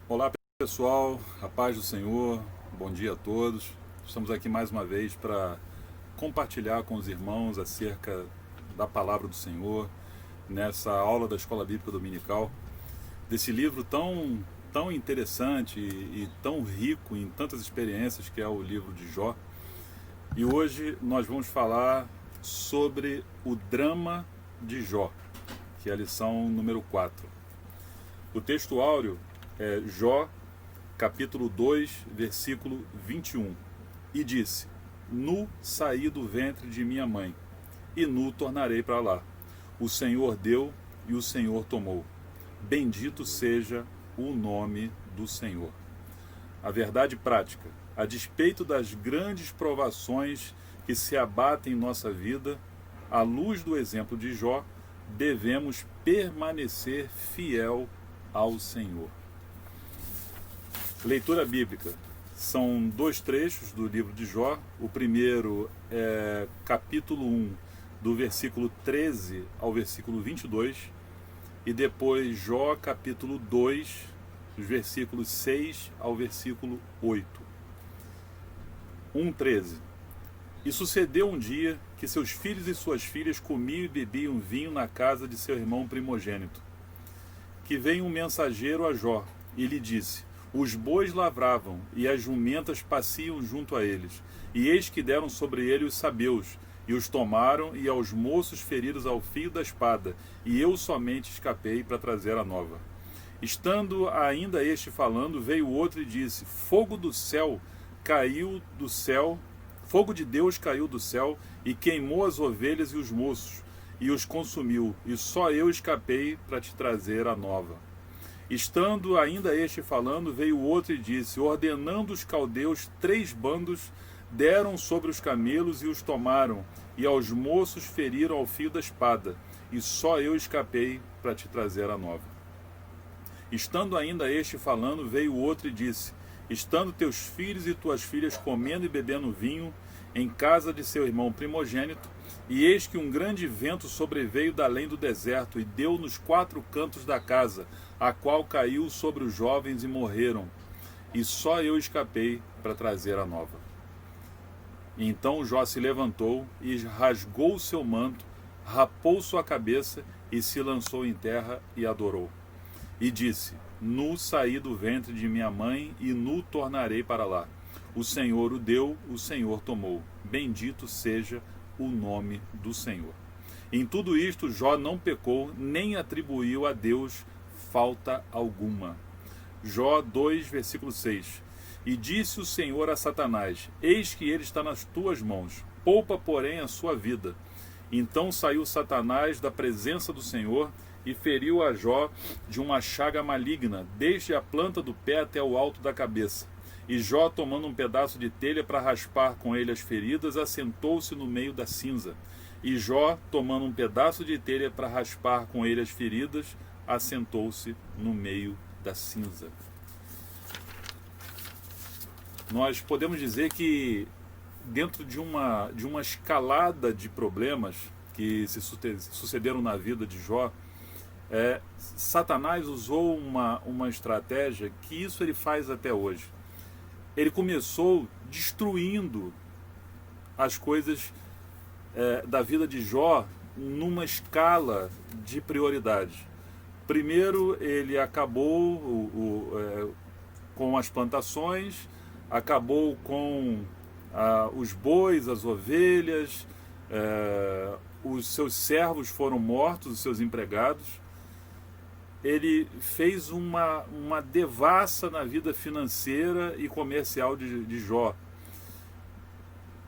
Olá pessoal, a paz do Senhor, bom dia a todos. Estamos aqui mais uma vez para compartilhar com os irmãos acerca da palavra do Senhor nessa aula da Escola Bíblica Dominical, desse livro tão interessante e tão rico em tantas experiências que é o livro de Jó. E hoje nós vamos falar sobre o drama de Jó, que é a lição número 4. O texto áureo é Jó, capítulo 2, versículo 21. E disse: Nu saí do ventre de minha mãe, e nu tornarei para lá. O Senhor deu e o Senhor tomou. Bendito seja o nome do Senhor. A verdade prática: a despeito das grandes provações que se abatem em nossa vida, à luz do exemplo de Jó, devemos permanecer fiel ao Senhor. Leitura bíblica. São dois trechos do livro de Jó. O primeiro é capítulo 1, do versículo 13 ao versículo 22. E depois Jó, capítulo 2, dos versículos 6 ao versículo 8. 1:13. E sucedeu um dia que seus filhos e suas filhas comiam e bebiam vinho na casa de seu irmão primogênito. Que veio um mensageiro a Jó e lhe disse: Os bois lavravam e as jumentas paciam junto a eles, e eis que deram sobre ele os sabeus, e os tomaram, e aos moços feridos ao fio da espada, e eu somente escapei para trazer a nova. Estando ainda este falando, veio outro e disse: Fogo do céu caiu do céu, fogo de Deus caiu do céu, e queimou as ovelhas e os moços, e os consumiu, e só eu escapei para te trazer a nova. Estando ainda este falando, veio outro e disse: Ordenando os caldeus 3 bandos, deram sobre os camelos e os tomaram, e aos moços feriram ao fio da espada, e só eu escapei para te trazer a nova. Estando ainda este falando, veio outro e disse: Estando teus filhos e tuas filhas comendo e bebendo vinho em casa de seu irmão primogênito, e eis que um grande vento sobreveio da além do deserto, e deu nos 4 cantos da casa, a qual caiu sobre os jovens e morreram, e só eu escapei para trazer a nova. E então Jó se levantou e rasgou o seu manto, rapou sua cabeça e se lançou em terra e adorou. E disse: Nu saí do ventre de minha mãe e nu tornarei para lá. O Senhor o deu, o Senhor tomou. Bendito seja o nome do Senhor. Em tudo isto Jó não pecou, nem atribuiu a Deus falta alguma. Jó 2, versículo 6. E disse o Senhor a Satanás: Eis que ele está nas tuas mãos, poupa, porém, a sua vida. Então saiu Satanás da presença do Senhor e feriu a Jó de uma chaga maligna, desde a planta do pé até o alto da cabeça. E Jó, tomando um pedaço de telha para raspar com ele as feridas, assentou-se no meio da cinza. E Jó, tomando um pedaço de telha para raspar com ele as feridas, assentou-se no meio da cinza. Nós podemos dizer que dentro de uma escalada de problemas que se sucederam na vida de Jó, Satanás usou uma estratégia que isso ele faz até hoje. Ele começou destruindo as coisas da vida de Jó numa escala de prioridade. Primeiro, ele acabou com as plantações, acabou com os bois, as ovelhas, os seus servos foram mortos, os seus empregados. Ele fez uma devassa na vida financeira e comercial de Jó.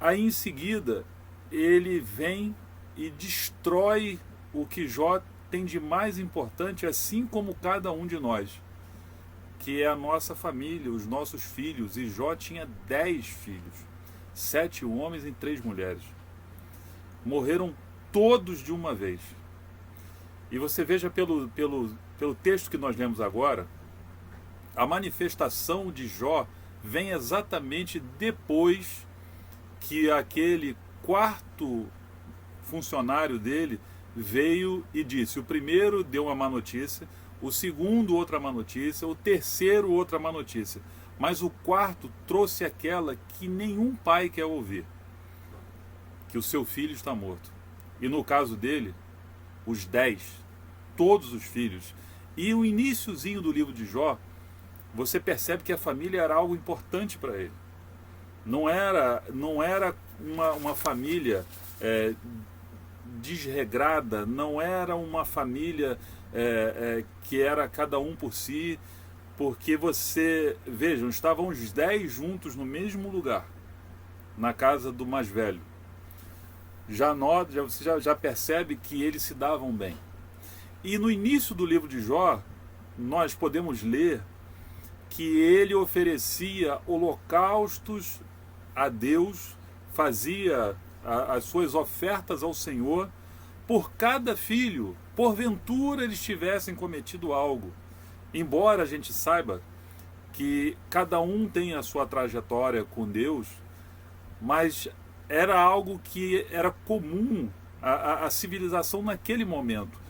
Aí em seguida, ele vem e destrói o que Jó tem de mais importante, assim como cada um de nós, que é a nossa família, os nossos filhos. E Jó tinha 10 filhos, 7 homens e 3 mulheres. Morreram todos de uma vez. E você veja pelo texto que nós lemos agora, a manifestação de Jó vem exatamente depois que aquele quarto funcionário dele veio e disse: o primeiro deu uma má notícia, o segundo outra má notícia, o terceiro outra má notícia, mas o quarto trouxe aquela que nenhum pai quer ouvir, que o seu filho está morto. E no caso dele, os 10, todos os filhos. E o iniciozinho do livro de Jó, você percebe que a família era algo importante para ele. Não era uma família desregrada, não era uma família que era cada um por si, porque vejam, estavam os 10 juntos no mesmo lugar, na casa do mais velho. Você já percebe que eles se davam bem. E no início do livro de Jó, nós podemos ler que ele oferecia holocaustos a Deus, fazia as suas ofertas ao Senhor por cada filho, porventura eles tivessem cometido algo. Embora a gente saiba que cada um tem a sua trajetória com Deus, mas era algo que era comum à civilização naquele momento.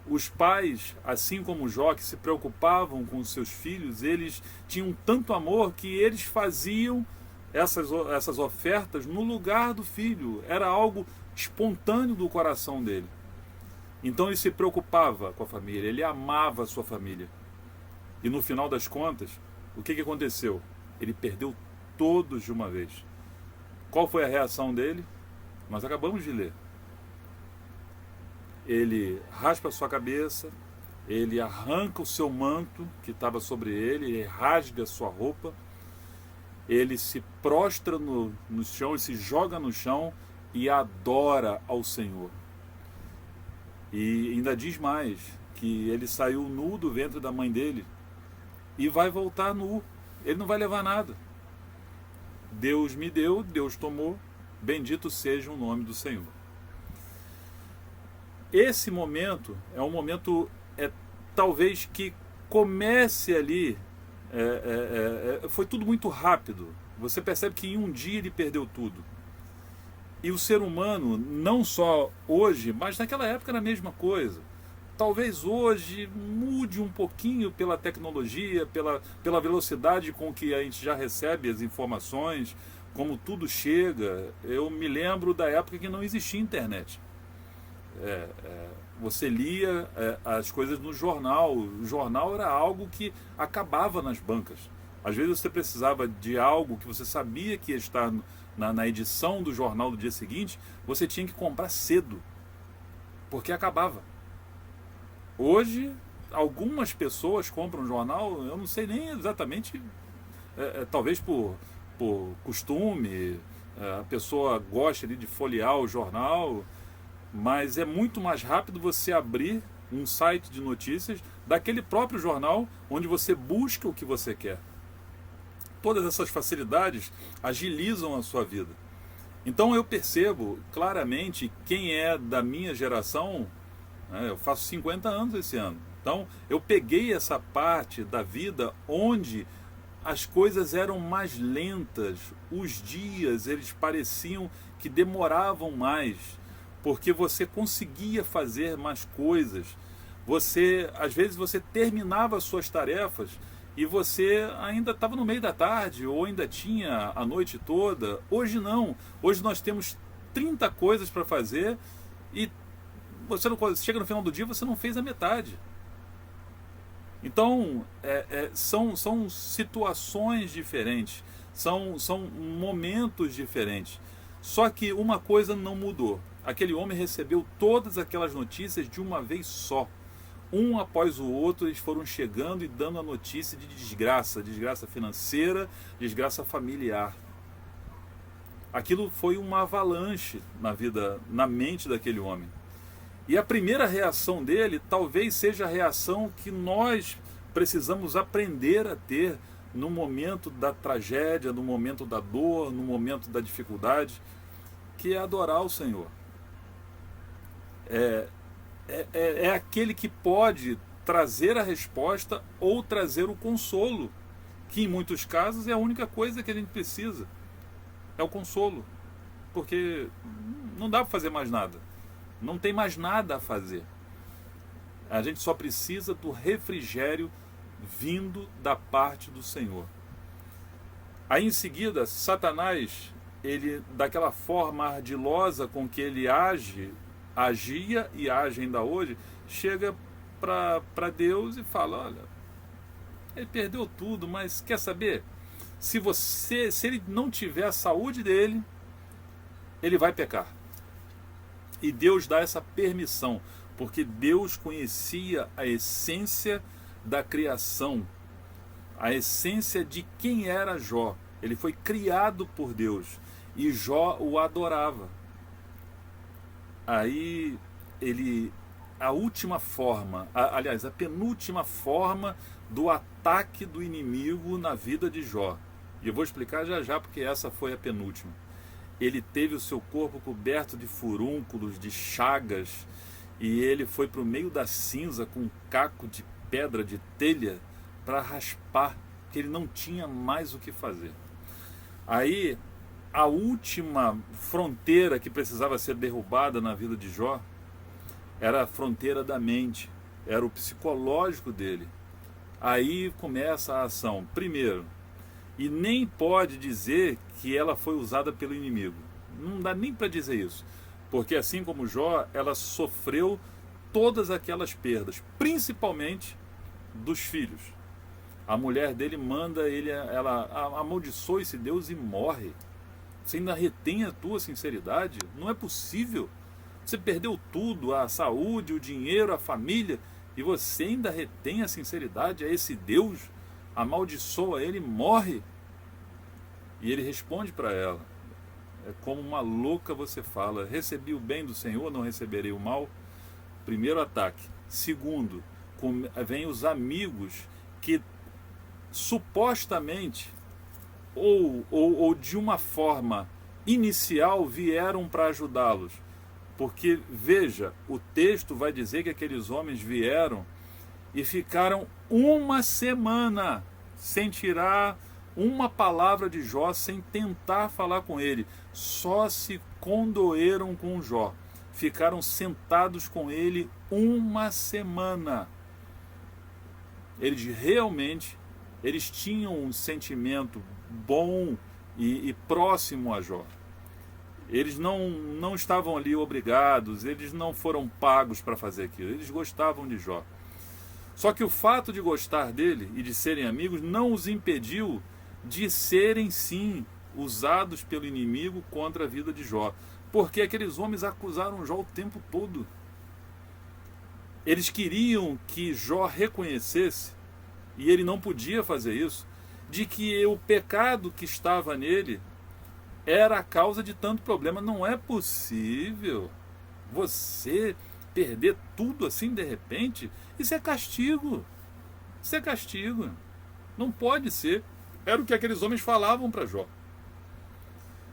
Os pais, assim como Jó, que se preocupavam com os seus filhos, eles tinham tanto amor que eles faziam essas ofertas no lugar do filho. Era algo espontâneo do coração dele. Então ele se preocupava com a família, ele amava a sua família. E no final das contas, o que aconteceu? Ele perdeu todos de uma vez. Qual foi a reação dele? Nós acabamos de ler. Ele raspa a sua cabeça, ele arranca o seu manto que estava sobre ele, ele rasga a sua roupa, ele se prostra no chão, ele se joga no chão e adora ao Senhor. E ainda diz mais, que ele saiu nu do ventre da mãe dele e vai voltar nu, ele não vai levar nada. Deus me deu, Deus tomou, bendito seja o nome do Senhor. Esse momento é um momento, talvez que comece ali, foi tudo muito rápido. Você percebe que em um dia ele perdeu tudo. E o ser humano, não só hoje, mas naquela época era a mesma coisa. Talvez hoje mude um pouquinho pela tecnologia, pela velocidade com que a gente já recebe as informações, como tudo chega. Eu me lembro da época que não existia internet. Você lia as coisas no jornal. O jornal era algo que acabava nas bancas. Às vezes você precisava de algo que você sabia que ia estar na edição do jornal do dia seguinte, você tinha que comprar cedo, porque acabava. Hoje, algumas pessoas compram jornal, eu não sei nem exatamente, talvez por costume, a pessoa gosta ali de folhear o jornal, mas é muito mais rápido você abrir um site de notícias daquele próprio jornal onde você busca o que você quer. Todas essas facilidades agilizam a sua vida. Então eu percebo claramente quem é da minha geração, né, eu faço 50 anos esse ano. Então eu peguei essa parte da vida onde as coisas eram mais lentas, os dias eles pareciam que demoravam mais, porque você conseguia fazer mais coisas. Às vezes você terminava as suas tarefas e você ainda estava no meio da tarde ou ainda tinha a noite toda. Hoje não. Hoje nós temos 30 coisas para fazer e você não chega no final do dia, você não fez a metade. Então são situações diferentes, são momentos diferentes. Só que uma coisa não mudou. Aquele homem recebeu todas aquelas notícias de uma vez só. Um após o outro, eles foram chegando e dando a notícia de desgraça financeira, desgraça familiar. Aquilo foi uma avalanche na mente daquele homem. E a primeira reação dele talvez seja a reação que nós precisamos aprender a ter no momento da tragédia, no momento da dor, no momento da dificuldade, que é adorar o Senhor. É aquele que pode trazer a resposta ou trazer o consolo, que em muitos casos é a única coisa que a gente precisa, é o consolo, porque não dá para fazer mais nada. não tem mais nada a fazer. A gente só precisa do refrigério vindo da parte do Senhor. Aí em seguida, Satanás, ele, daquela forma ardilosa com que ele agia e age ainda hoje, chega para Deus e fala: olha, ele perdeu tudo, mas quer saber? Se ele não tiver a saúde dele, ele vai pecar. E Deus dá essa permissão, porque Deus conhecia a essência da criação, a essência de quem era Jó. Ele foi criado por Deus e Jó o adorava. Aí a última forma, aliás, a penúltima forma do ataque do inimigo na vida de Jó. E eu vou explicar já já, porque essa foi a penúltima. Ele teve o seu corpo coberto de furúnculos, de chagas, e ele foi para o meio da cinza com um caco de pedra, de telha, para raspar, porque ele não tinha mais o que fazer. Aí, a última fronteira que precisava ser derrubada na vida de Jó era a fronteira da mente, era o psicológico dele. Aí começa a ação. Primeiro, e nem pode dizer que ela foi usada pelo inimigo. Não dá nem para dizer isso. Porque assim como Jó, ela sofreu todas aquelas perdas, principalmente dos filhos. A mulher dele manda ela amaldiçoa esse Deus e morre. Você ainda retém a tua sinceridade? Não é possível. Você perdeu tudo, a saúde, o dinheiro, a família, e você ainda retém a sinceridade a esse Deus? Amaldiçoa ele, morre. E ele responde para ela. É como uma louca você fala: recebi o bem do Senhor, não receberei o mal. Primeiro ataque. Segundo, vem os amigos que supostamente ou de uma forma inicial vieram para ajudá-los. Porque, veja, o texto vai dizer que aqueles homens vieram e ficaram uma semana sem tirar uma palavra de Jó, sem tentar falar com ele. Só se condoeram com Jó. Ficaram sentados com ele uma semana. Eles tinham um sentimento bom e próximo a Jó. Eles não estavam ali obrigados, eles não foram pagos para fazer aquilo. Eles gostavam de Jó. Só que o fato de gostar dele e de serem amigos não os impediu de serem, sim, usados pelo inimigo contra a vida de Jó. Porque aqueles homens acusaram Jó o tempo todo. Eles queriam que Jó reconhecesse, e ele não podia fazer isso, de que o pecado que estava nele era a causa de tanto problema. Não é possível você perder tudo assim de repente. Isso é castigo. Isso é castigo. Não pode ser. Era o que aqueles homens falavam para Jó.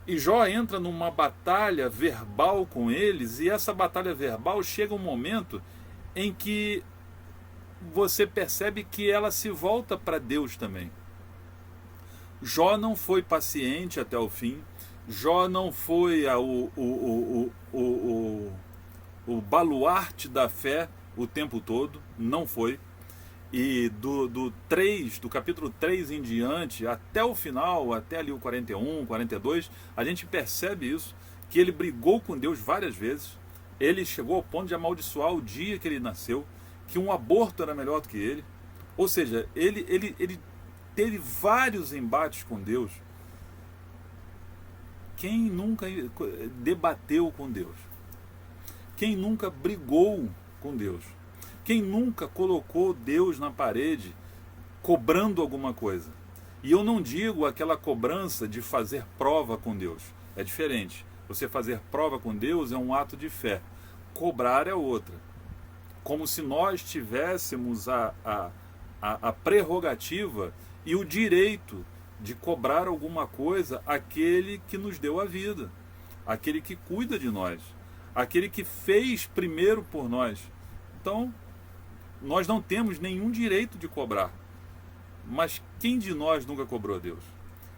E Jó entra numa batalha verbal com eles, e essa batalha verbal chega um momento em que você percebe que ela se volta para Deus também. Jó não foi paciente até o fim. Jó não foi o baluarte da fé o tempo todo. Não foi. E do capítulo 3 em diante, até o final, até ali o 41, 42, a gente percebe isso, que ele brigou com Deus várias vezes. Ele chegou ao ponto de amaldiçoar o dia que ele nasceu, que um aborto era melhor do que ele. Ou seja, ele teve vários embates com Deus. Quem nunca debateu com Deus? Quem nunca brigou com Deus? Quem nunca colocou Deus na parede cobrando alguma coisa? E eu não digo aquela cobrança de fazer prova com Deus. É diferente. Você fazer prova com Deus é um ato de fé. Cobrar é outra. Como se nós tivéssemos a prerrogativa e o direito de cobrar alguma coisa àquele que nos deu a vida, aquele que cuida de nós, aquele que fez primeiro por nós. Então, nós não temos nenhum direito de cobrar. Mas quem de nós nunca cobrou a Deus?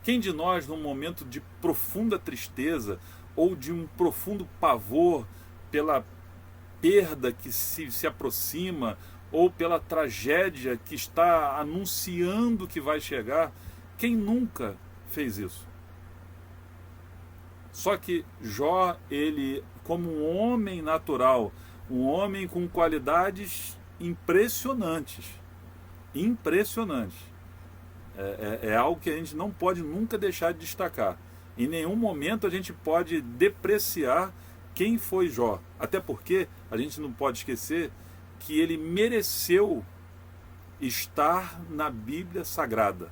Quem de nós, num momento de profunda tristeza ou de um profundo pavor perda que se aproxima, ou pela tragédia que está anunciando que vai chegar. Quem nunca fez isso? Só que Jó, ele, como um homem natural, um homem com qualidades impressionantes, impressionantes, é algo que a gente não pode nunca deixar de destacar. Em nenhum momento a gente pode depreciar quem foi Jó, até porque a gente não pode esquecer que ele mereceu estar na Bíblia Sagrada,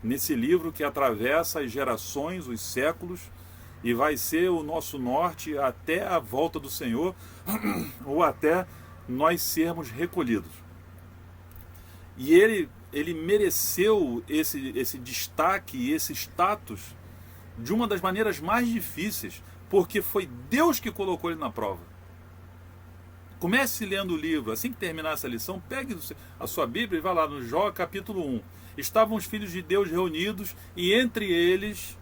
nesse livro que atravessa as gerações, os séculos, e vai ser o nosso norte até a volta do Senhor, ou até nós sermos recolhidos. E ele mereceu esse destaque, esse status, de uma das maneiras mais difíceis, porque foi Deus que colocou ele na prova. Comece lendo o livro. Assim que terminar essa lição, pegue a sua Bíblia e vá lá no Jó capítulo 1. Estavam os filhos de Deus reunidos e entre eles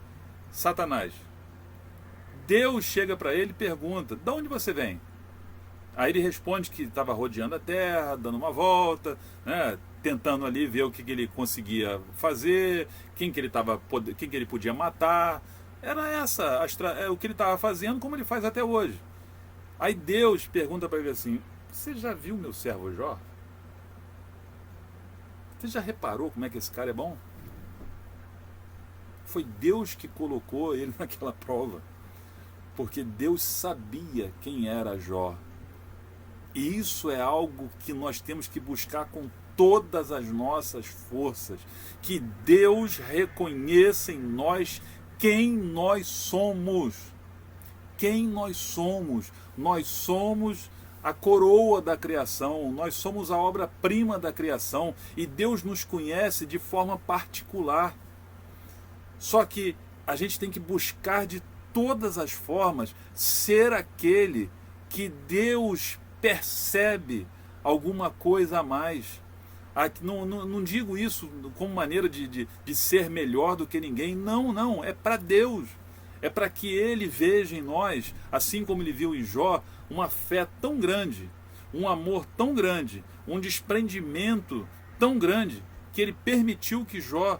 Satanás. Deus chega para ele e pergunta: de onde você vem? Aí ele responde que estava rodeando a terra, dando uma volta, né, tentando ali ver o que ele conseguia fazer, quem que ele podia matar. Era o que ele estava fazendo, como ele faz até hoje. Aí Deus pergunta para ele assim: você já viu meu servo Jó? Você já reparou como é que esse cara é bom? Foi Deus que colocou ele naquela prova, porque Deus sabia quem era Jó. E isso é algo que nós temos que buscar com todas as nossas forças, que Deus reconheça em nós quem nós somos. Quem nós somos? Nós somos a coroa da criação, nós somos a obra-prima da criação, e Deus nos conhece de forma particular. Só que a gente tem que buscar de todas as formas ser aquele que Deus percebe alguma coisa a mais. Não digo isso como maneira de ser melhor do que ninguém, não, é para Deus. É para que Ele veja em nós, assim como Ele viu em Jó, uma fé tão grande, um amor tão grande, um desprendimento tão grande, que Ele permitiu que Jó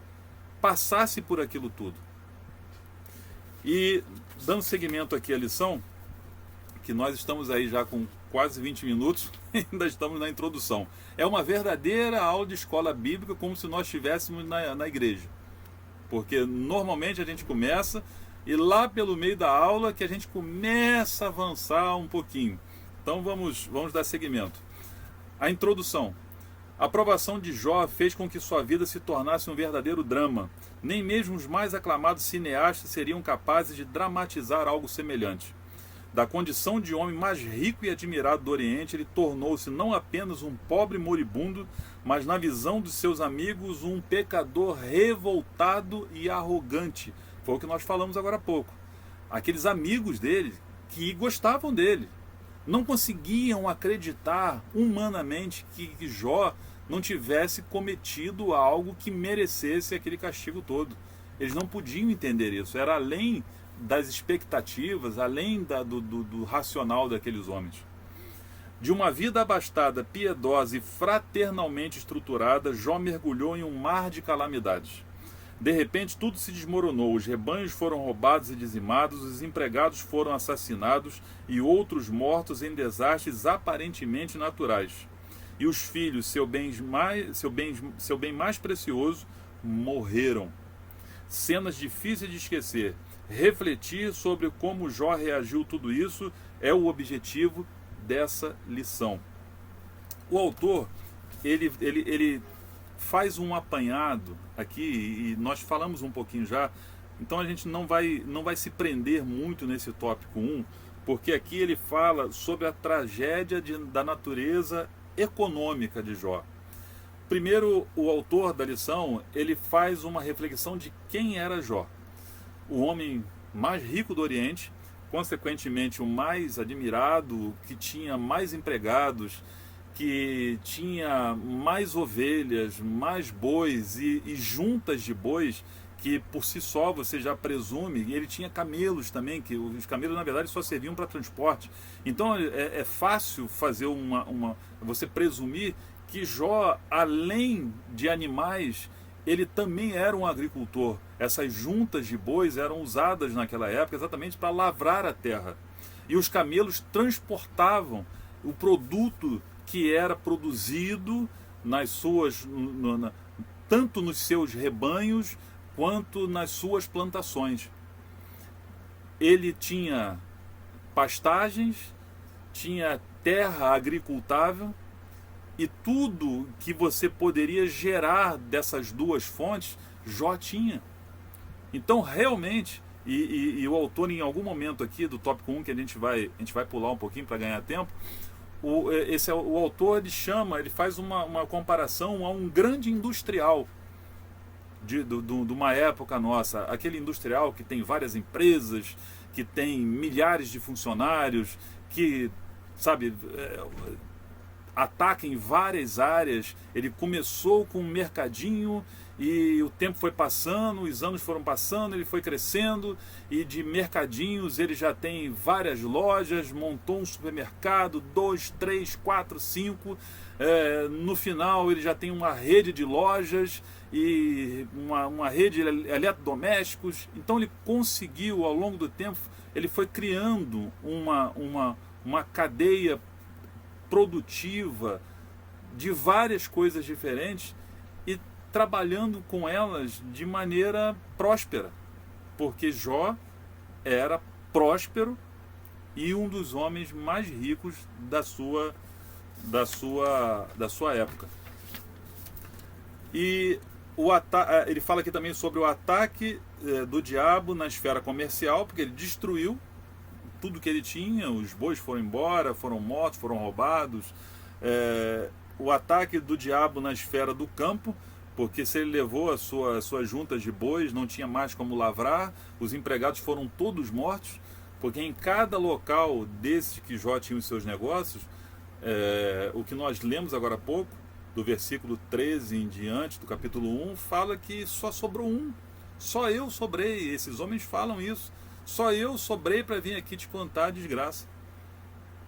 passasse por aquilo tudo. E dando seguimento aqui à lição, que nós estamos aí já com quase 20 minutos, ainda estamos na introdução. É uma verdadeira aula de escola bíblica, como se nós estivéssemos na igreja. Porque normalmente a gente começa, e lá pelo meio da aula que a gente começa a avançar um pouquinho. Então vamos dar seguimento. A introdução. A aprovação de Jó fez com que sua vida se tornasse um verdadeiro drama. Nem mesmo os mais aclamados cineastas seriam capazes de dramatizar algo semelhante. Da condição de homem mais rico e admirado do Oriente, ele tornou-se não apenas um pobre moribundo, mas na visão dos seus amigos um pecador revoltado e arrogante. Foi o que nós falamos agora há pouco. Aqueles amigos dele que gostavam dele não conseguiam acreditar humanamente que Jó não tivesse cometido algo que merecesse aquele castigo todo. Eles não podiam entender isso. Era além das expectativas, além do racional daqueles homens. De uma vida abastada, piedosa e fraternalmente estruturada, Jó mergulhou em um mar de calamidades. De repente tudo se desmoronou, os rebanhos foram roubados e dizimados, os empregados foram assassinados e outros mortos em desastres aparentemente naturais. E os filhos, seu bem mais precioso, morreram. Cenas difíceis de esquecer. Refletir sobre como Jó reagiu a tudo isso é o objetivo dessa lição. O autor, ele faz um apanhado aqui, e nós falamos um pouquinho já, então a gente não vai se prender muito nesse tópico 1, porque aqui ele fala sobre a tragédia da natureza econômica de Jó. Primeiro, o autor da lição, ele faz uma reflexão de quem era Jó. O homem mais rico do Oriente, consequentemente o mais admirado, que tinha mais empregados, que tinha mais ovelhas, mais bois e juntas de bois que por si só você já presume, e ele tinha camelos também, que os camelos na verdade só serviam para transporte. Então é fácil fazer você presumir que Jó, além de animais, ele também era um agricultor. Essas juntas de bois eram usadas naquela época exatamente para lavrar a terra. E os camelos transportavam o produto que era produzido nas suas, tanto nos seus rebanhos quanto nas suas plantações. Ele tinha pastagens, tinha terra agricultável, e tudo que você poderia gerar dessas duas fontes, Jó tinha. Então, realmente, e o autor, em algum momento aqui do tópico 1, que a gente vai pular um pouquinho para ganhar tempo, o autor ele faz uma comparação a um grande industrial de uma época nossa, aquele industrial que tem várias empresas, que tem milhares de funcionários, que, sabe, ataca em várias áreas. Ele começou com um mercadinho e o tempo foi passando, os anos foram passando, ele foi crescendo, e de mercadinhos ele já tem várias lojas, montou um supermercado, 2, 3, 4, 5, no final ele já tem uma rede de lojas e uma rede de eletrodomésticos. Então ele conseguiu, ao longo do tempo, ele foi criando uma cadeia produtiva de várias coisas diferentes e trabalhando com elas de maneira próspera, porque Jó era próspero e um dos homens mais ricos da sua época. E ele fala aqui também sobre o ataque do diabo na esfera comercial, porque ele destruiu tudo que ele tinha, os bois foram embora, foram mortos, foram roubados. O ataque do diabo na esfera do campo, porque se ele levou as suas juntas de bois, não tinha mais como lavrar, os empregados foram todos mortos, porque em cada local desse que Jó tinha os seus negócios, o que nós lemos agora há pouco, do versículo 13 em diante, do capítulo 1, fala que só sobrou um. Só eu sobrei. Esses homens falam isso. Só eu sobrei para vir aqui te contar a desgraça.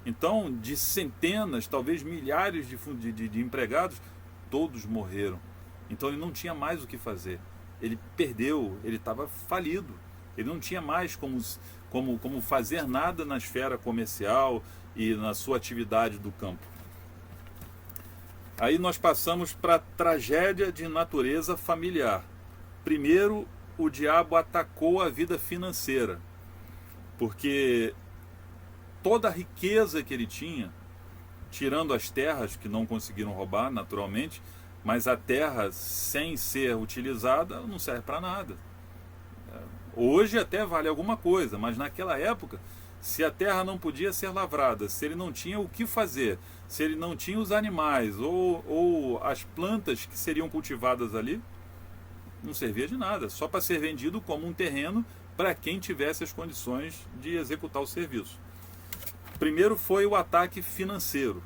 Então, de centenas, talvez milhares de empregados, todos morreram. Então ele não tinha mais o que fazer. Ele perdeu, ele estava falido. Ele não tinha mais como fazer nada na esfera comercial e na sua atividade do campo. Aí nós passamos para a tragédia de natureza familiar. Primeiro, o diabo atacou a vida financeira, porque toda a riqueza que ele tinha, tirando as terras que não conseguiram roubar naturalmente, mas a terra sem ser utilizada não serve para nada. Hoje até vale alguma coisa, mas naquela época, se a terra não podia ser lavrada, se ele não tinha o que fazer, se ele não tinha os animais ou as plantas que seriam cultivadas ali, não servia de nada, só para ser vendido como um terreno para quem tivesse as condições de executar o serviço. Primeiro foi o ataque financeiro.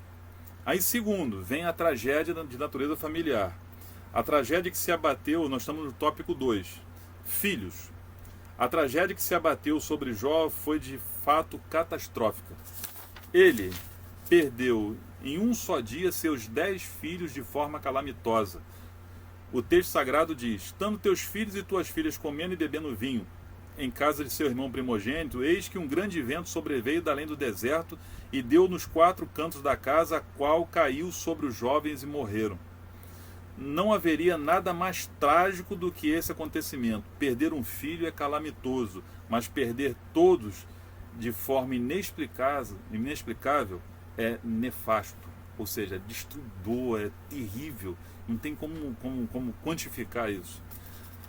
Aí segundo, vem a tragédia de natureza familiar. A tragédia que se abateu, nós estamos no tópico 2, filhos. A tragédia que se abateu sobre Jó foi de fato catastrófica. Ele perdeu em um só dia seus 10 filhos de forma calamitosa. O texto sagrado diz: estando teus filhos e tuas filhas comendo e bebendo vinho em casa de seu irmão primogênito, eis que um grande vento sobreveio da além do deserto e deu nos 4 cantos da casa, a qual caiu sobre os jovens e morreram. Não haveria nada mais trágico do que esse acontecimento. Perder um filho é calamitoso, mas perder todos de forma inexplicável é nefasto, ou seja, destruidor, é terrível, não tem como quantificar isso.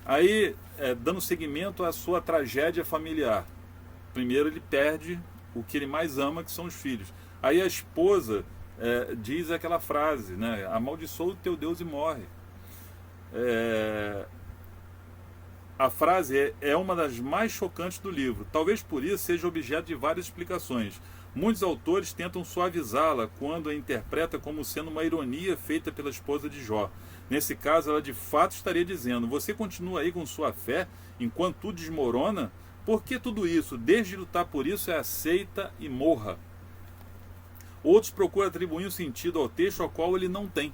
Aí, dando seguimento à sua tragédia familiar, primeiro ele perde o que ele mais ama, que são os filhos. Aí a esposa diz aquela frase, né? Amaldiçoa o teu Deus e morre. A frase é uma das mais chocantes do livro. Talvez por isso seja objeto de várias explicações. Muitos autores tentam suavizá-la quando a interpreta como sendo uma ironia feita pela esposa de Jó. Nesse caso, ela de fato estaria dizendo: você continua aí com sua fé enquanto tudo desmorona? Por que tudo isso? Desde lutar por isso é aceita e morra. Outros procuram atribuir um sentido ao texto ao qual ele não tem.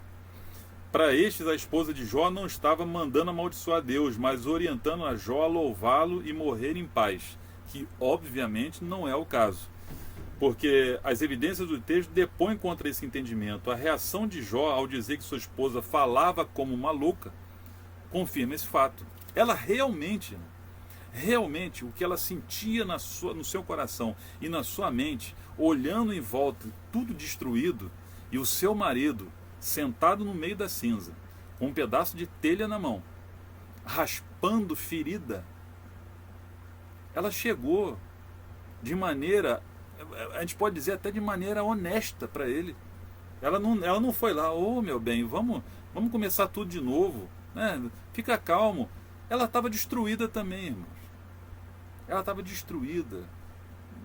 Para estes, a esposa de Jó não estava mandando amaldiçoar Deus, mas orientando a Jó a louvá-lo e morrer em paz, que obviamente não é o caso, porque as evidências do texto depõem contra esse entendimento. A reação de Jó ao dizer que sua esposa falava como uma louca confirma esse fato. Ela realmente o que ela sentia no seu coração e na sua mente, olhando em volta, tudo destruído, e o seu marido sentado no meio da cinza, com um pedaço de telha na mão, raspando ferida, ela chegou de maneira, a gente pode dizer até de maneira honesta para ele. Ela não foi lá: ô meu bem, vamos começar tudo de novo, né? Fica calmo. Ela estava destruída também, irmãos. Ela estava destruída.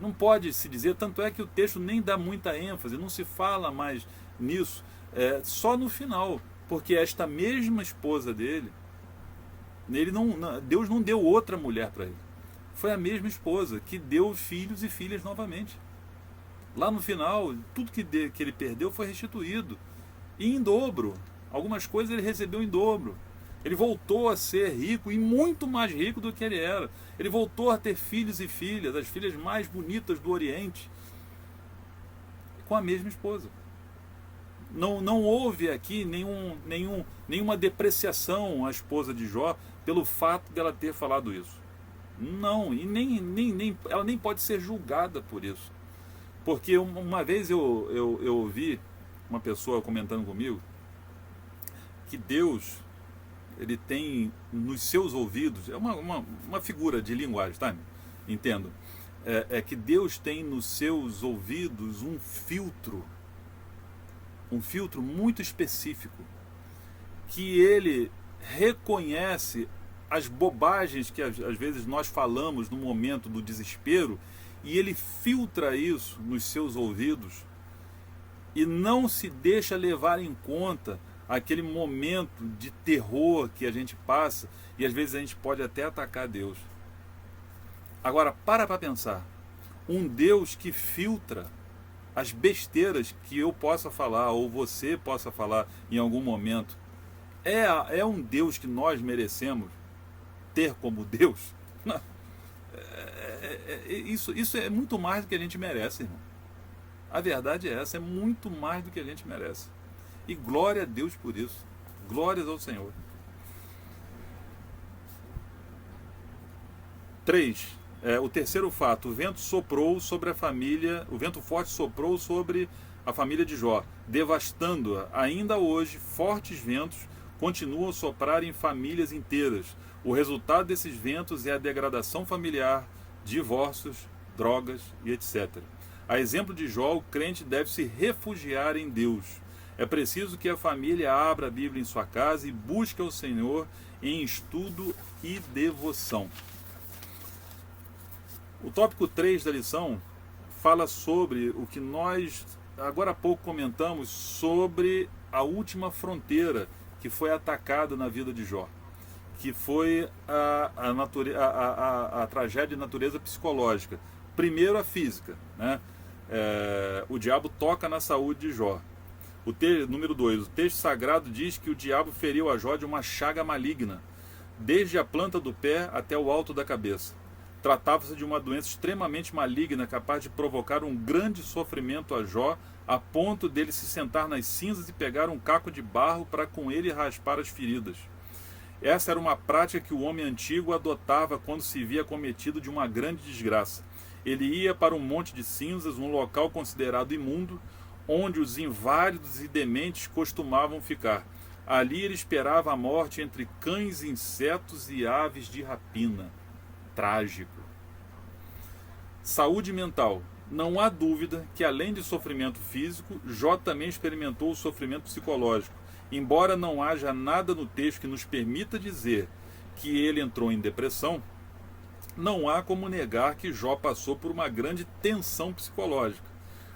Não pode se dizer, tanto é que o texto nem dá muita ênfase, não se fala mais nisso, só no final, porque esta mesma esposa dele, Deus não deu outra mulher para ele. Foi a mesma esposa que deu filhos e filhas novamente. Lá no final, tudo que ele perdeu foi restituído, e em dobro. Algumas coisas ele recebeu em dobro. Ele voltou a ser rico, e muito mais rico do que ele era. Ele voltou a ter filhos e filhas, as filhas mais bonitas do Oriente, com a mesma esposa. Não houve aqui nenhuma depreciação à esposa de Jó pelo fato dela ter falado isso. Não, e ela nem pode ser julgada por isso. Porque uma vez eu ouvi uma pessoa comentando comigo que Deus, ele tem nos seus ouvidos, é uma figura de linguagem, tá? Entendo. É que Deus tem nos seus ouvidos um filtro muito específico, que ele reconhece as bobagens que às vezes nós falamos no momento do desespero, e ele filtra isso nos seus ouvidos e não se deixa levar em conta aquele momento de terror que a gente passa, e às vezes a gente pode até atacar Deus. Agora, para pensar, um Deus que filtra as besteiras que eu possa falar, ou você possa falar em algum momento, é um Deus que nós merecemos ter como Deus? Não. Isso é muito mais do que a gente merece, irmão. A verdade é essa, é muito mais do que a gente merece. E glória a Deus por isso. Glórias ao Senhor. 3. O terceiro fato: o vento soprou sobre a família, o vento forte soprou sobre a família de Jó, devastando-a. Ainda hoje, fortes ventos continuam a soprar em famílias inteiras. O resultado desses ventos é a degradação familiar, divórcios, drogas e etc. A exemplo de Jó, o crente deve se refugiar em Deus. É preciso que a família abra a Bíblia em sua casa e busque ao Senhor em estudo e devoção. O tópico 3 da lição fala sobre o que nós agora há pouco comentamos sobre a última fronteira que foi atacada na vida de Jó, que foi a tragédia de natureza psicológica. Primeiro, a física, né? O diabo toca na saúde de Jó. Número 2, o texto sagrado diz que o diabo feriu a Jó de uma chaga maligna, desde a planta do pé até o alto da cabeça. Tratava-se de uma doença extremamente maligna, capaz de provocar um grande sofrimento a Jó, a ponto dele se sentar nas cinzas e pegar um caco de barro para com ele raspar as feridas. Essa era uma prática que o homem antigo adotava quando se via cometido de uma grande desgraça. Ele ia para um monte de cinzas, um local considerado imundo, onde os inválidos e dementes costumavam ficar. Ali ele esperava a morte entre cães, insetos e aves de rapina. Trágico. Saúde mental. Não há dúvida que, além de sofrimento físico, Jó também experimentou o sofrimento psicológico. Embora não haja nada no texto que nos permita dizer que ele entrou em depressão, não há como negar que Jó passou por uma grande tensão psicológica.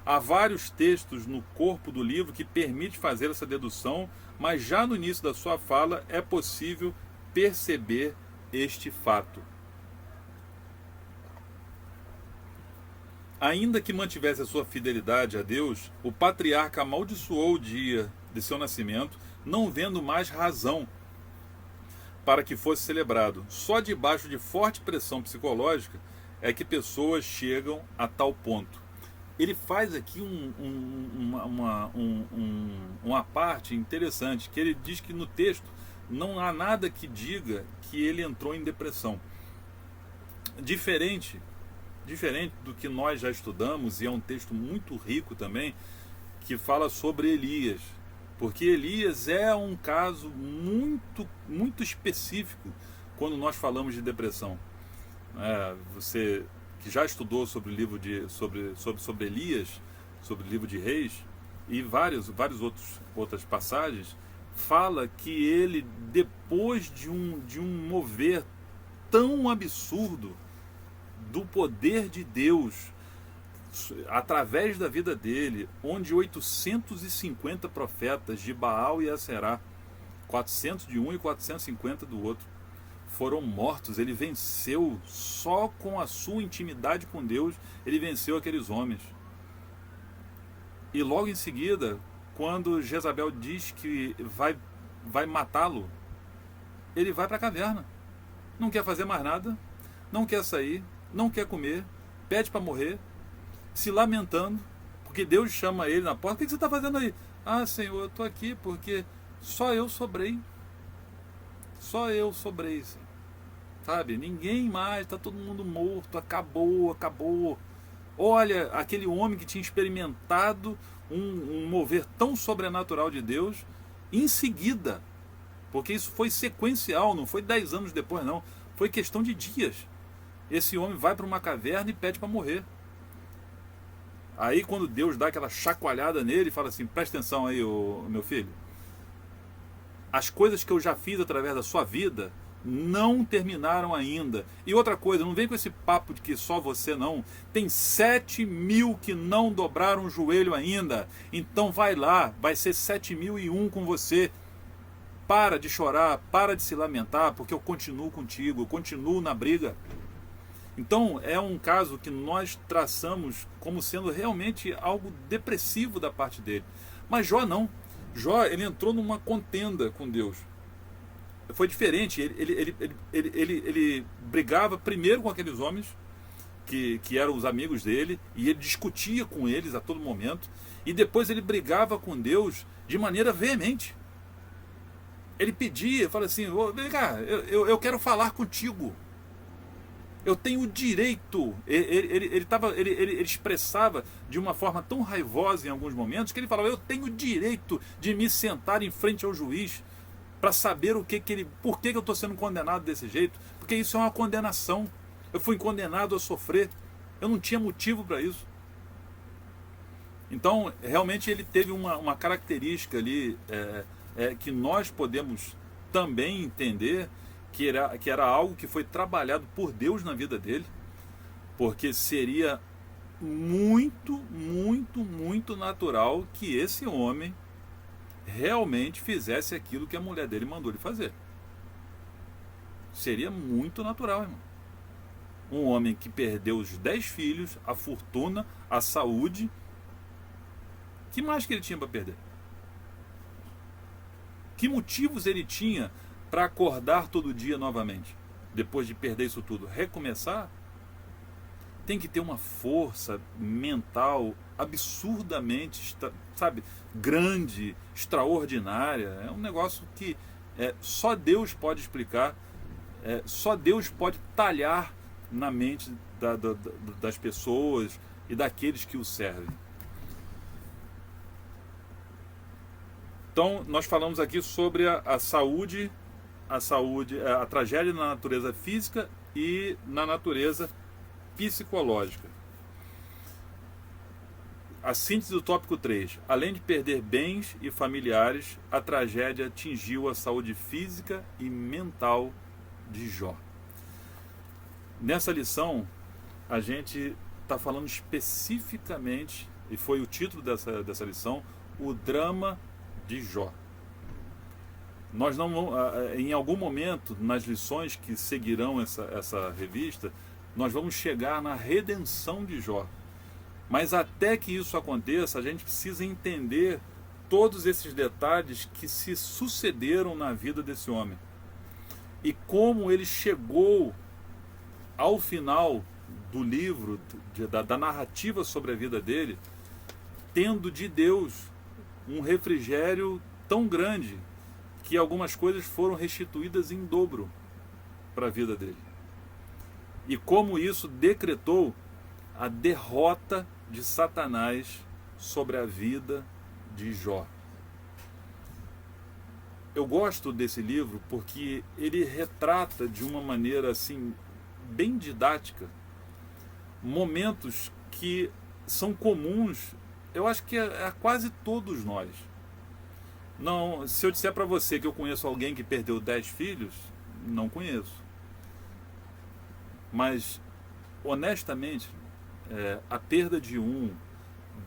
Há vários textos no corpo do livro que permite fazer essa dedução, mas já no início da sua fala é possível perceber este fato. Ainda que mantivesse a sua fidelidade a Deus, o patriarca amaldiçoou o dia de seu nascimento, não vendo mais razão para que fosse celebrado. Só debaixo de forte pressão psicológica é que pessoas chegam a tal ponto. Ele faz aqui uma parte interessante, que ele diz que no texto não há nada que diga que ele entrou em depressão. Diferente do que nós já estudamos, e é um texto muito rico também, que fala sobre Elias. Porque Elias é um caso muito específico quando nós falamos de depressão. Você que já estudou sobre o livro sobre Elias, sobre o livro de Reis, e várias outras passagens, fala que ele, depois de um mover tão absurdo do poder de Deus através da vida dele, onde 850 profetas de Baal e Aserá, 400 de um e 450 do outro, foram mortos. Ele venceu só com a sua intimidade com Deus. Ele venceu aqueles homens. E logo em seguida, quando Jezabel diz que vai matá-lo, ele vai para a caverna, não quer fazer mais nada, não quer sair, não quer comer, pede para morrer, se lamentando, porque Deus chama ele na porta. O que você está fazendo aí? Ah, Senhor, eu estou aqui porque só eu sobrei. Só eu sobrei, sabe? Ninguém mais, está todo mundo morto, acabou. Olha, aquele homem que tinha experimentado um mover tão sobrenatural de Deus, em seguida, porque isso foi sequencial, não foi 10 anos depois não, foi questão de dias. Esse homem vai para uma caverna e pede para morrer. Aí quando Deus dá aquela chacoalhada nele e fala assim: presta atenção aí, meu filho, as coisas que eu já fiz através da sua vida não terminaram ainda. E outra coisa, não vem com esse papo de que só você não. Tem 7.000 que não dobraram o joelho ainda. Então vai lá, vai ser 7.001 com você. Para de chorar, para de se lamentar, porque eu continuo contigo, eu continuo na briga. Então é um caso que nós traçamos como sendo realmente algo depressivo da parte dele. Mas Jó não. Jó, ele entrou numa contenda com Deus. Foi diferente. Ele brigava primeiro com aqueles homens que eram os amigos dele, e ele discutia com eles a todo momento, e depois ele brigava com Deus de maneira veemente. Ele pedia, fala assim: vem cá, eu quero falar contigo. Eu tenho o direito. Ele expressava de uma forma tão raivosa em alguns momentos que ele falava: eu tenho o direito de me sentar em frente ao juiz para saber por que eu estou sendo condenado desse jeito, porque isso é uma condenação. Eu fui condenado a sofrer. Eu não tinha motivo para isso. Então, realmente ele teve uma característica ali que nós podemos também entender que era algo que foi trabalhado por Deus na vida dele, porque seria muito natural que esse homem realmente fizesse aquilo que a mulher dele mandou ele fazer. Seria muito natural, irmão. Um homem que perdeu os 10 filhos, a fortuna, a saúde, que mais que ele tinha para perder? Que motivos ele tinha para acordar todo dia novamente, depois de perder isso tudo? Recomeçar? Tem que ter uma força mental absurdamente, grande, extraordinária. É um negócio que só Deus pode explicar, só Deus pode talhar na mente das pessoas e daqueles que o servem. Então, nós falamos aqui sobre a saúde, a tragédia na natureza física e na natureza psicológica. A síntese do tópico 3. Além de perder bens e familiares, a tragédia atingiu a saúde física e mental de Jó. Nessa lição, a gente está falando especificamente e foi o título dessa lição, o drama de Jó. Nós não vamos, em algum momento, nas lições que seguirão essa revista, nós vamos chegar na redenção de Jó. Mas até que isso aconteça, a gente precisa entender todos esses detalhes que se sucederam na vida desse homem. E como ele chegou ao final do livro, da narrativa sobre a vida dele, tendo de Deus um refrigério tão grande que algumas coisas foram restituídas em dobro para a vida dele. E como isso decretou a derrota de Satanás sobre a vida de Jó. Eu gosto desse livro porque ele retrata de uma maneira assim bem didática momentos que são comuns, eu acho que a quase todos nós. Não, se eu disser para você que eu conheço alguém que perdeu 10 filhos, não conheço. Mas, honestamente, a perda de 1,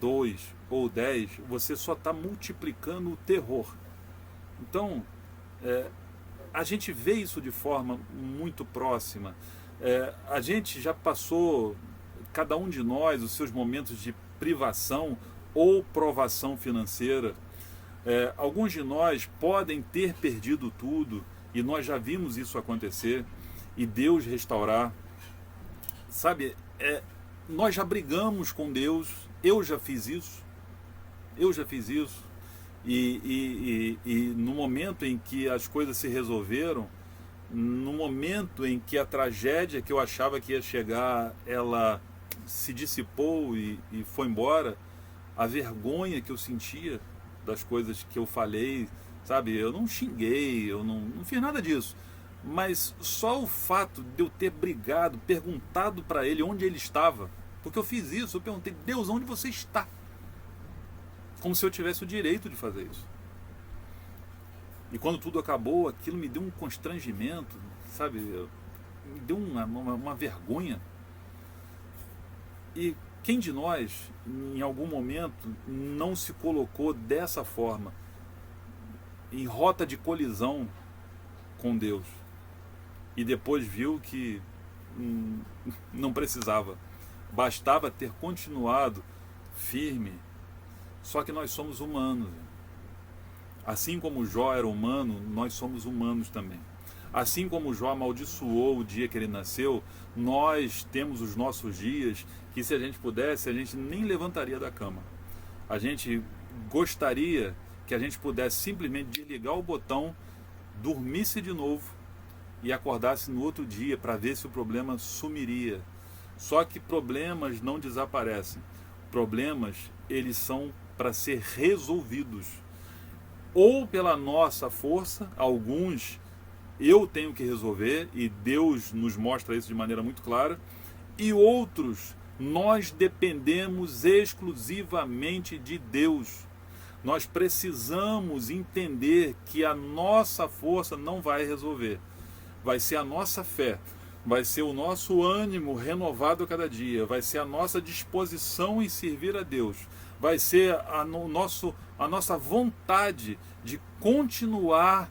2 ou 10, você só está multiplicando o terror. Então, a gente vê isso de forma muito próxima. A gente já passou, cada um de nós, os seus momentos de privação ou provação financeira. Alguns de nós podem ter perdido tudo, e nós já vimos isso acontecer, e Deus restaurar. Sabe, nós já brigamos com Deus, eu já fiz isso, e no momento em que as coisas se resolveram, no momento em que a tragédia que eu achava que ia chegar, ela se dissipou e foi embora, a vergonha que eu sentia das coisas que eu falei, sabe, eu não xinguei, eu não fiz nada disso, mas só o fato de eu ter brigado, perguntado para ele onde ele estava, porque eu fiz isso, eu perguntei, Deus, onde você está? Como se eu tivesse o direito de fazer isso. E quando tudo acabou, aquilo me deu um constrangimento, sabe, me deu uma vergonha. E quem de nós, em algum momento, não se colocou dessa forma, em rota de colisão com Deus, e depois viu que não precisava, bastava ter continuado firme? Só que nós somos humanos. Assim como Jó era humano, nós somos humanos também. Assim como Jó amaldiçoou o dia que ele nasceu, nós temos os nossos dias que, se a gente pudesse, a gente nem levantaria da cama. A gente gostaria que a gente pudesse simplesmente desligar o botão, dormisse de novo e acordasse no outro dia para ver se o problema sumiria. Só que problemas não desaparecem. Problemas, eles são para ser resolvidos. Ou pela nossa força, alguns eu tenho que resolver, e Deus nos mostra isso de maneira muito clara, e outros nós dependemos exclusivamente de Deus. Nós precisamos entender que a nossa força não vai resolver, vai ser a nossa fé, vai ser o nosso ânimo renovado a cada dia, vai ser a nossa disposição em servir a Deus, vai ser a nossa vontade de continuar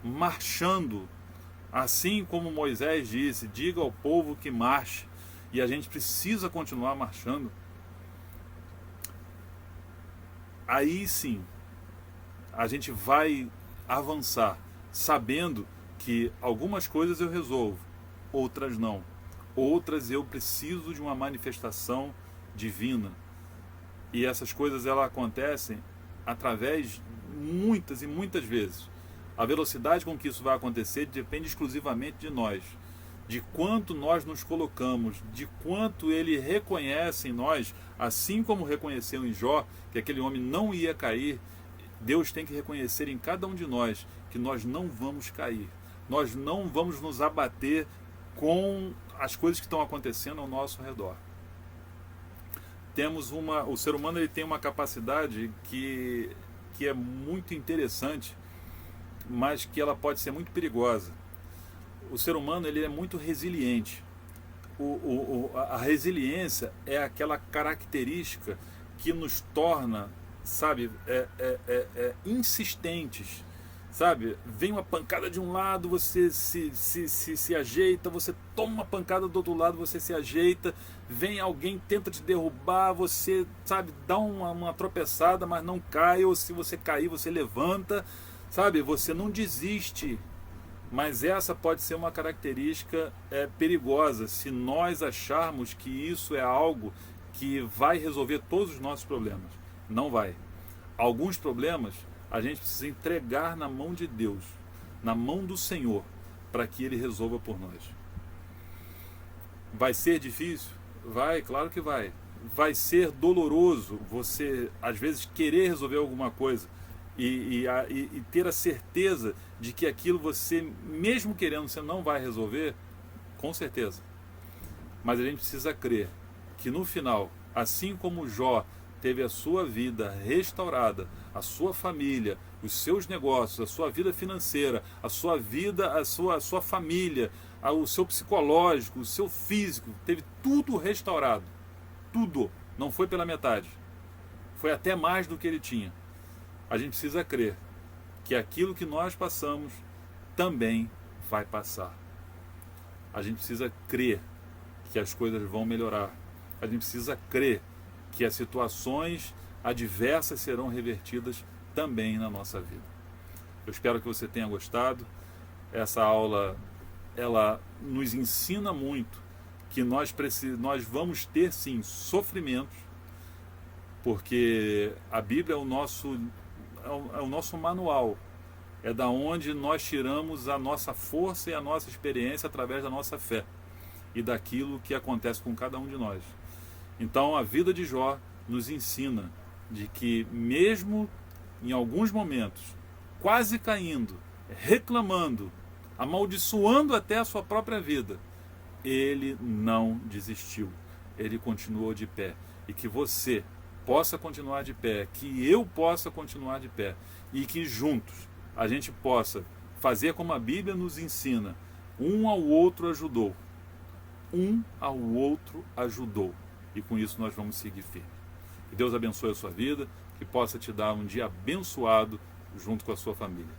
marchando, assim como Moisés disse, diga ao povo que marche, e a gente precisa continuar marchando. Aí sim, a gente vai avançar, sabendo que algumas coisas eu resolvo, outras não. Outras eu preciso de uma manifestação divina. E essas coisas elas acontecem através muitas e muitas vezes. A velocidade com que isso vai acontecer depende exclusivamente de nós, de quanto nós nos colocamos, de quanto ele reconhece em nós, assim como reconheceu em Jó, que aquele homem não ia cair. Deus tem que reconhecer em cada um de nós que nós não vamos cair, nós não vamos nos abater com as coisas que estão acontecendo ao nosso redor. O ser humano ele tem uma capacidade que é muito interessante, mas que ela pode ser muito perigosa. O ser humano ele é muito resiliente. A resiliência é aquela característica que nos torna, sabe, insistentes, sabe? Vem uma pancada de um lado, você se ajeita, você toma uma pancada do outro lado, você se ajeita, vem alguém, tenta te derrubar, você, sabe, dá uma tropeçada, mas não cai, ou se você cair, você levanta, sabe? Você não desiste. Mas essa pode ser uma característica perigosa, se nós acharmos que isso é algo que vai resolver todos os nossos problemas. Não vai. Alguns problemas a gente precisa entregar na mão de Deus, na mão do Senhor, para que Ele resolva por nós. Vai ser difícil? Vai, claro que vai. Vai ser doloroso você, às vezes, querer resolver alguma coisa e ter a certeza de que aquilo você, mesmo querendo, você não vai resolver, com certeza. Mas a gente precisa crer que no final, assim como Jó teve a sua vida restaurada, a sua família, os seus negócios, a sua vida financeira, a sua vida, a sua família, o seu psicológico, o seu físico, teve tudo restaurado. Tudo. Não foi pela metade. Foi até mais do que ele tinha. A gente precisa crer que aquilo que nós passamos também vai passar. A gente precisa crer que as coisas vão melhorar. A gente precisa crer que as situações adversas serão revertidas também na nossa vida. Eu espero que você tenha gostado. Essa aula, ela nos ensina muito que nós vamos ter sim sofrimentos, porque a Bíblia é o nosso manual, é da onde nós tiramos a nossa força e a nossa experiência através da nossa fé e daquilo que acontece com cada um de nós. Então a vida de Jó nos ensina de que mesmo em alguns momentos, quase caindo, reclamando, amaldiçoando até a sua própria vida, ele não desistiu, ele continuou de pé. E que você possa continuar de pé, que eu possa continuar de pé, e que juntos a gente possa fazer como a Bíblia nos ensina, um ao outro ajudou. Um ao outro ajudou. E com isso nós vamos seguir firme. Que Deus abençoe a sua vida, que possa te dar um dia abençoado junto com a sua família.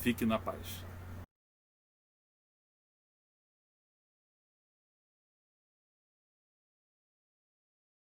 Fique na paz.